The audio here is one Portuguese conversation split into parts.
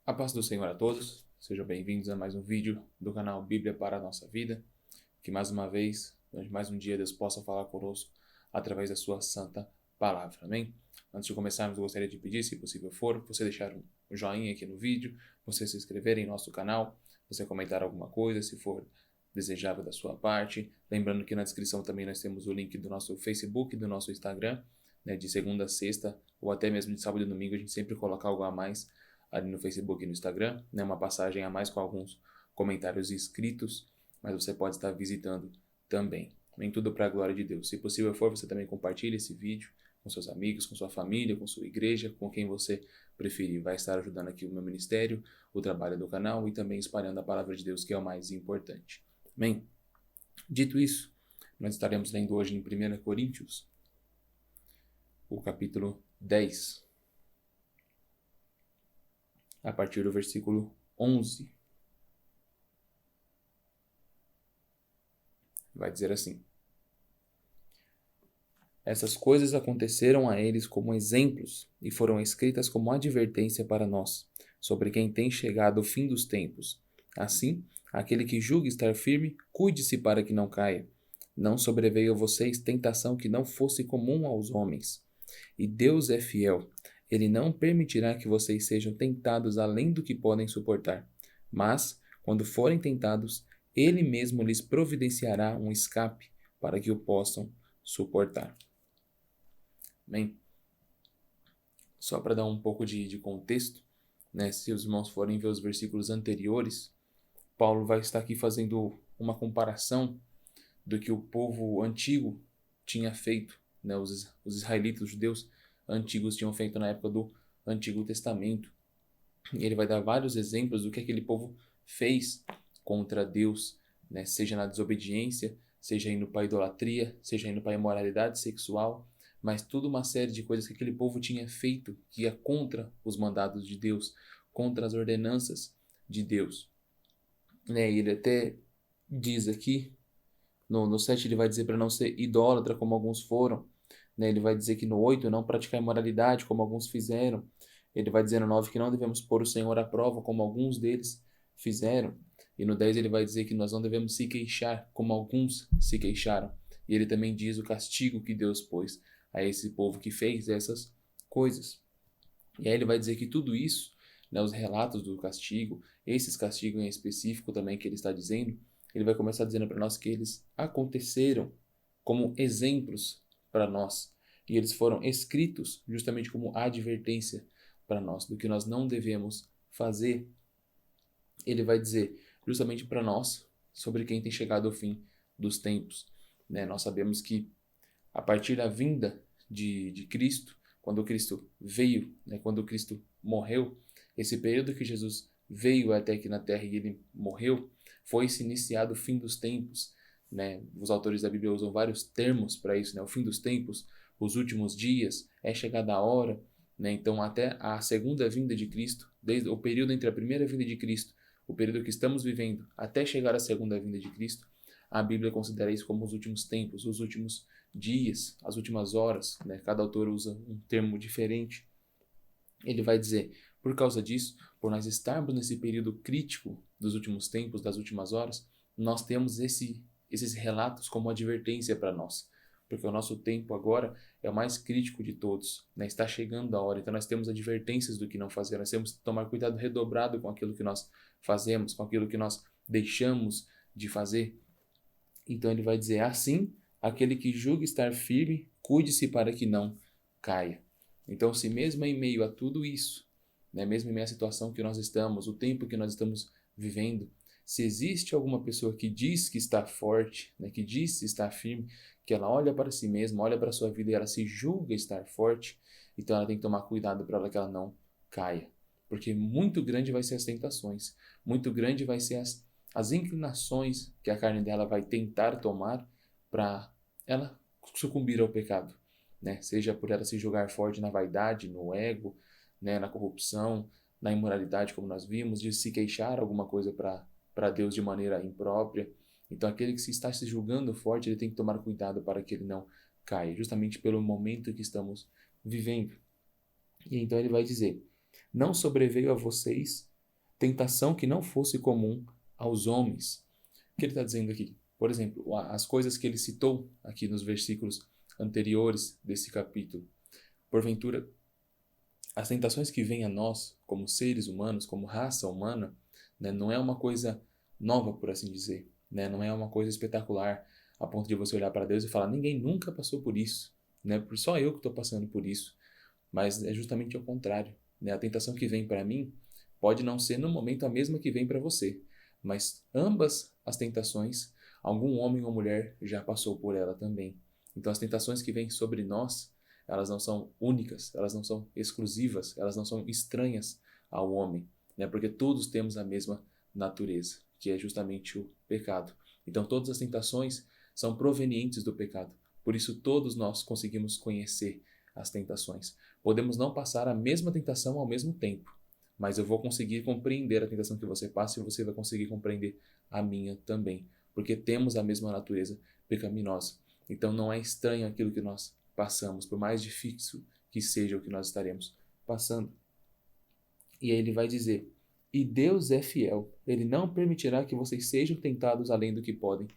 A paz do Senhor a todos, sejam bem-vindos a mais um vídeo do canal Bíblia para a Nossa Vida. Que mais uma vez, durante mais um dia, Deus possa falar conosco através da sua santa palavra, amém? Antes de começarmos, eu gostaria de pedir, se possível for, você deixar um joinha aqui no vídeo, você se inscrever em nosso canal, você comentar alguma coisa, se for desejável da sua parte. Lembrando que na descrição também nós temos o link do nosso Facebook e do nosso Instagram, né, de segunda a sexta, ou até mesmo de sábado e domingo, a gente sempre coloca algo a mais ali no Facebook e no Instagram, né, uma passagem a mais com alguns comentários escritos, mas você pode estar visitando também. Em tudo para a glória de Deus. Se possível for, você também compartilhe esse vídeo com seus amigos, com sua família, com sua igreja, com quem você preferir. Vai estar ajudando aqui o meu ministério, o trabalho do canal e também espalhando a palavra de Deus, que é o mais importante. Amém? Dito isso, nós estaremos lendo hoje em 1 Coríntios, o capítulo 10, a partir do versículo 11. Vai dizer assim: essas coisas aconteceram a eles como exemplos e foram escritas como advertência para nós, sobre quem tem chegado o fim dos tempos. Assim, aquele que julga estar firme, cuide-se para que não caia. Não sobreveio a vocês tentação que não fosse comum aos homens. E Deus é fiel. Ele não permitirá que vocês sejam tentados além do que podem suportar. Mas, quando forem tentados, Ele mesmo lhes providenciará um escape para que o possam suportar. Amém? Só para dar um pouco de contexto, né? Se os irmãos forem ver os versículos anteriores, Paulo vai estar aqui fazendo uma comparação do que o povo antigo tinha feito, né? Os israelitas, os judeus antigos tinham feito na época do Antigo Testamento. E ele vai dar vários exemplos do que aquele povo fez contra Deus, né? Seja na desobediência, seja indo para a idolatria, seja indo para a imoralidade sexual, mas tudo uma série de coisas que aquele povo tinha feito que ia contra os mandados de Deus, contra as ordenanças de Deus. Né? E ele até diz aqui, no 7 ele vai dizer para não ser idólatra como alguns foram, né? Ele vai dizer que no 8 não praticar imoralidade como alguns fizeram. Ele vai dizer no 9 que não devemos pôr o Senhor à prova como alguns deles fizeram. E no 10 ele vai dizer que nós não devemos se queixar como alguns se queixaram. E ele também diz o castigo que Deus pôs a esse povo que fez essas coisas. E aí ele vai dizer que tudo isso, né, os relatos do castigo, esses castigos em específico também que ele está dizendo, ele vai começar dizendo para nós que eles aconteceram como exemplos para nós. E eles foram escritos justamente como advertência para nós do que nós não devemos fazer. Ele vai dizer justamente para nós sobre quem tem chegado ao fim dos tempos. Né? Nós sabemos que a partir da vinda de Cristo, quando Cristo veio, né? Quando Cristo morreu, esse período que Jesus veio até aqui na Terra e ele morreu, foi-se iniciado o fim dos tempos. Né? Os autores da Bíblia usam vários termos para isso, né? O fim dos tempos, os últimos dias, é chegada a hora. Né? Então, até a segunda vinda de Cristo, desde o período entre a primeira vinda de Cristo, o período que estamos vivendo, até chegar à segunda vinda de Cristo, a Bíblia considera isso como os últimos tempos, os últimos dias, as últimas horas. Né? Cada autor usa um termo diferente. Ele vai dizer, por causa disso, por nós estarmos nesse período crítico dos últimos tempos, das últimas horas, nós temos esses relatos como advertência para nós. Porque o nosso tempo agora é o mais crítico de todos. Né? Está chegando a hora, então nós temos advertências do que não fazer. Nós temos que tomar cuidado redobrado com aquilo que nós fazemos, com aquilo que nós deixamos de fazer. Então ele vai dizer, assim, aquele que julga estar firme, cuide-se para que não caia. Então, se mesmo em meio a tudo isso, né, mesmo em meio à situação que nós estamos, o tempo que nós estamos vivendo, se existe alguma pessoa que diz que está forte, né, que diz que está firme, que ela olha para si mesma, olha para a sua vida e ela se julga estar forte, então ela tem que tomar cuidado para que ela não caia. Porque muito grande vai ser as tentações, muito grande vai ser as inclinações que a carne dela vai tentar tomar para ela sucumbir ao pecado. Né? Seja por ela se julgar forte na vaidade, no ego, né? Na corrupção, na imoralidade, como nós vimos, de se queixar alguma coisa para Deus de maneira imprópria. Então, aquele que se está se julgando forte, ele tem que tomar cuidado para que ele não caia, justamente pelo momento que estamos vivendo. E então ele vai dizer, não sobreveio a vocês tentação que não fosse comum aos homens. O que ele está dizendo aqui? Por exemplo, as coisas que ele citou aqui nos versículos anteriores desse capítulo. Porventura, as tentações que vêm a nós, como seres humanos, como raça humana, né, não é uma coisa nova, por assim dizer. Né? Não é uma coisa espetacular a ponto de você olhar para Deus e falar: ninguém nunca passou por isso. Né? Só eu que estou passando por isso. Mas é justamente ao contrário. Né? A tentação que vem para mim pode não ser no momento a mesma que vem para você. Mas ambas as tentações, algum homem ou mulher já passou por ela também. Então as tentações que vêm sobre nós, elas não são únicas, elas não são exclusivas, elas não são estranhas ao homem, né? Porque todos temos a mesma natureza, que é justamente o pecado. Então todas as tentações são provenientes do pecado. Por isso todos nós conseguimos conhecer as tentações. Podemos não passar a mesma tentação ao mesmo tempo, mas eu vou conseguir compreender a tentação que você passa e você vai conseguir compreender a minha também, porque temos a mesma natureza pecaminosa. Então não é estranho aquilo que nós passamos, por mais difícil que seja o que nós estaremos passando. E aí ele vai dizer: e Deus é fiel, ele não permitirá que vocês sejam tentados além do que podem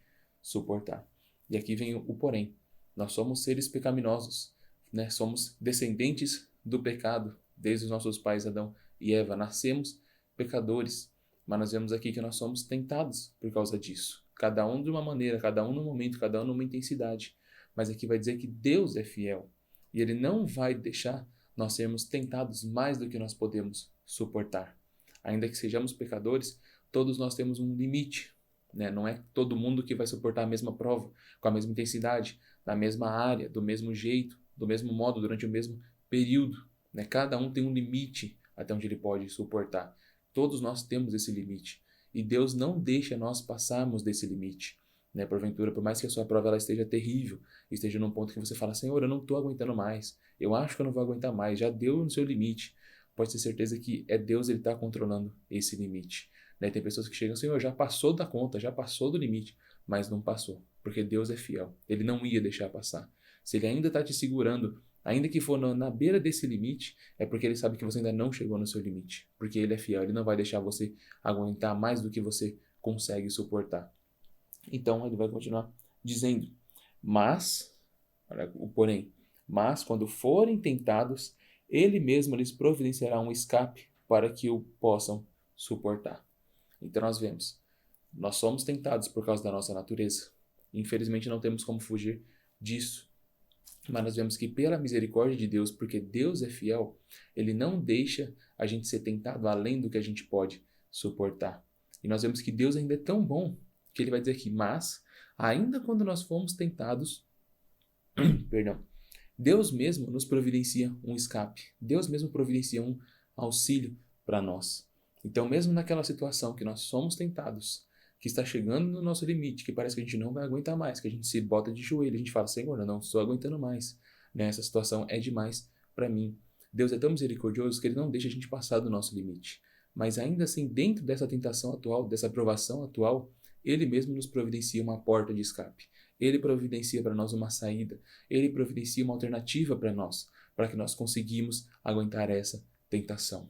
suportar. E aqui vem o porém. Nós somos seres pecaminosos, né? Somos descendentes do pecado, desde os nossos pais Adão e Eva. Nascemos pecadores, mas nós vemos aqui que nós somos tentados por causa disso. Cada um de uma maneira, cada um no momento, cada um numa intensidade. Mas aqui vai dizer que Deus é fiel e Ele não vai deixar nós sermos tentados mais do que nós podemos suportar. Ainda que sejamos pecadores, todos nós temos um limite, né? Não é todo mundo que vai suportar a mesma prova, com a mesma intensidade, na mesma área, do mesmo jeito, do mesmo modo, durante o mesmo período, né? Cada um tem um limite até onde ele pode suportar. Todos nós temos esse limite. E Deus não deixa nós passarmos desse limite. Né? Porventura, por mais que a sua prova ela esteja terrível, esteja num ponto que você fala: Senhor, eu não estou aguentando mais, eu acho que eu não vou aguentar mais, já deu no seu limite. Pode ter certeza que é Deus, ele está controlando esse limite. Né? Tem pessoas que chegam: Senhor, já passou da conta, já passou do limite, mas não passou, porque Deus é fiel, ele não ia deixar passar. Se ele ainda está te segurando, ainda que for na beira desse limite, é porque ele sabe que você ainda não chegou no seu limite, porque ele é fiel, ele não vai deixar você aguentar mais do que você consegue suportar. Então ele vai continuar dizendo: mas, olha o porém, mas quando forem tentados, ele mesmo lhes providenciará um escape para que o possam suportar. Então nós vemos, nós somos tentados por causa da nossa natureza. Infelizmente não temos como fugir disso. Mas nós vemos que pela misericórdia de Deus, porque Deus é fiel, ele não deixa a gente ser tentado além do que a gente pode suportar. E nós vemos que Deus ainda é tão bom que ele vai dizer aqui: mas, ainda quando nós fomos tentados, perdão, Deus mesmo nos providencia um escape. Deus mesmo providencia um auxílio para nós. Então, mesmo naquela situação que nós somos tentados, que está chegando no nosso limite, que parece que a gente não vai aguentar mais, que a gente se bota de joelho, a gente fala: Senhor, eu não estou aguentando mais, né? Essa situação é demais para mim. Deus é tão misericordioso que ele não deixa a gente passar do nosso limite. Mas ainda assim, dentro dessa tentação atual, dessa provação atual, ele mesmo nos providencia uma porta de escape. Ele providencia para nós uma saída. Ele providencia uma alternativa para nós, para que nós conseguimos aguentar essa tentação.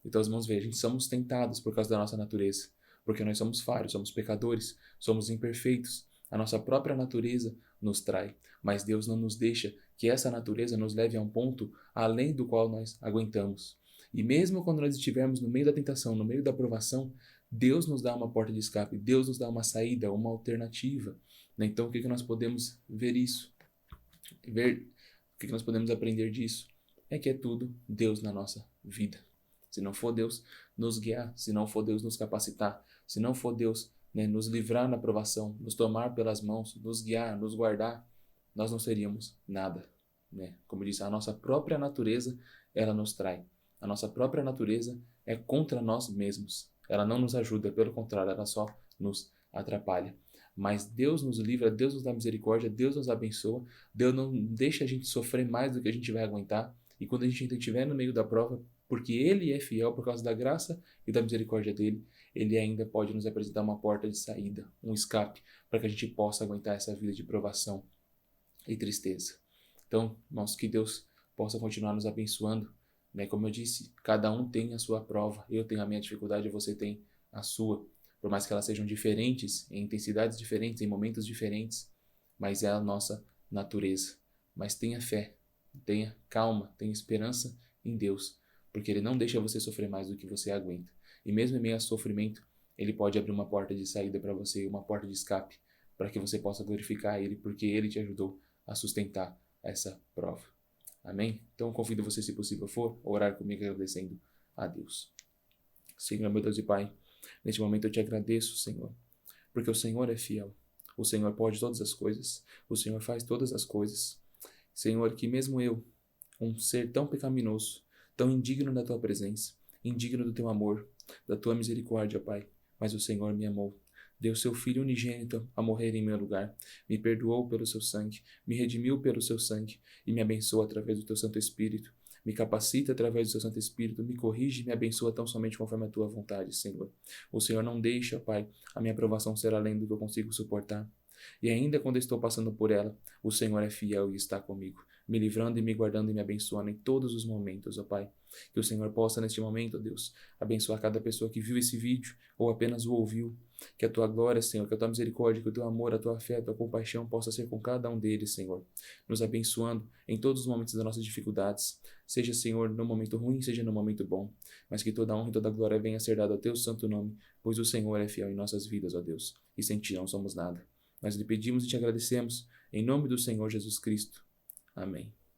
Então, vamos ver, a gente somos tentados por causa da nossa natureza, porque nós somos falhos, somos pecadores, somos imperfeitos. A nossa própria natureza nos trai, mas Deus não nos deixa que essa natureza nos leve a um ponto além do qual nós aguentamos. E mesmo quando nós estivermos no meio da tentação, no meio da provação, Deus nos dá uma porta de escape, Deus nos dá uma saída, uma alternativa. Então, o que nós podemos ver isso? O que nós podemos aprender disso? É que é tudo Deus na nossa vida. Se não for Deus nos guiar, se não for Deus nos capacitar, se não for Deus, né, nos livrar na provação, nos tomar pelas mãos, nos guiar, nos guardar, nós não seríamos nada. Né? Como eu disse, a nossa própria natureza, ela nos trai. A nossa própria natureza é contra nós mesmos. Ela não nos ajuda, pelo contrário, ela só nos atrapalha. Mas Deus nos livra, Deus nos dá misericórdia, Deus nos abençoa, Deus não deixa a gente sofrer mais do que a gente vai aguentar. E quando a gente estiver no meio da prova, porque Ele é fiel por causa da graça e da misericórdia dEle, Ele ainda pode nos apresentar uma porta de saída, um escape, para que a gente possa aguentar essa vida de provação e tristeza. Então, irmãos, que Deus possa continuar nos abençoando, né? Como eu disse, cada um tem a sua prova. Eu tenho a minha dificuldade, você tem a sua. Por mais que elas sejam diferentes, em intensidades diferentes, em momentos diferentes, mas é a nossa natureza. Mas tenha fé, tenha calma, tenha esperança em Deus, porque Ele não deixa você sofrer mais do que você aguenta. E mesmo em meio a sofrimento, Ele pode abrir uma porta de saída para você, uma porta de escape, para que você possa glorificar Ele, porque Ele te ajudou a sustentar essa prova. Amém? Então convido você, se possível for, a orar comigo agradecendo a Deus. Senhor, meu Deus e Pai, neste momento eu te agradeço, Senhor, porque o Senhor é fiel. O Senhor pode todas as coisas. O Senhor faz todas as coisas. Senhor, que mesmo eu, um ser tão pecaminoso, tão indigno da Tua presença, indigno do Teu amor, da Tua misericórdia, Pai, mas o Senhor me amou. Deu seu Filho unigênito a morrer em meu lugar, me perdoou pelo seu sangue, me redimiu pelo seu sangue e me abençoa através do Teu Santo Espírito. Me capacita através do Seu Santo Espírito, me corrige e me abençoa tão somente conforme a Tua vontade, Senhor. O Senhor não deixa, Pai, a minha provação ser além do que eu consigo suportar. E ainda quando estou passando por ela, o Senhor é fiel e está comigo, me livrando e me guardando e me abençoando em todos os momentos, ó Pai. Que o Senhor possa, neste momento, ó Deus, abençoar cada pessoa que viu esse vídeo ou apenas o ouviu. Que a Tua glória, Senhor, que a Tua misericórdia, que o Teu amor, a Tua fé, a Tua compaixão possa ser com cada um deles, Senhor, nos abençoando em todos os momentos das nossas dificuldades. Seja, Senhor, no momento ruim, seja no momento bom, mas que toda honra e toda glória venha a ser dada ao Teu santo nome, pois o Senhor é fiel em nossas vidas, ó Deus, e sem Ti não somos nada. Nós lhe pedimos e te agradecemos, em nome do Senhor Jesus Cristo. Amém.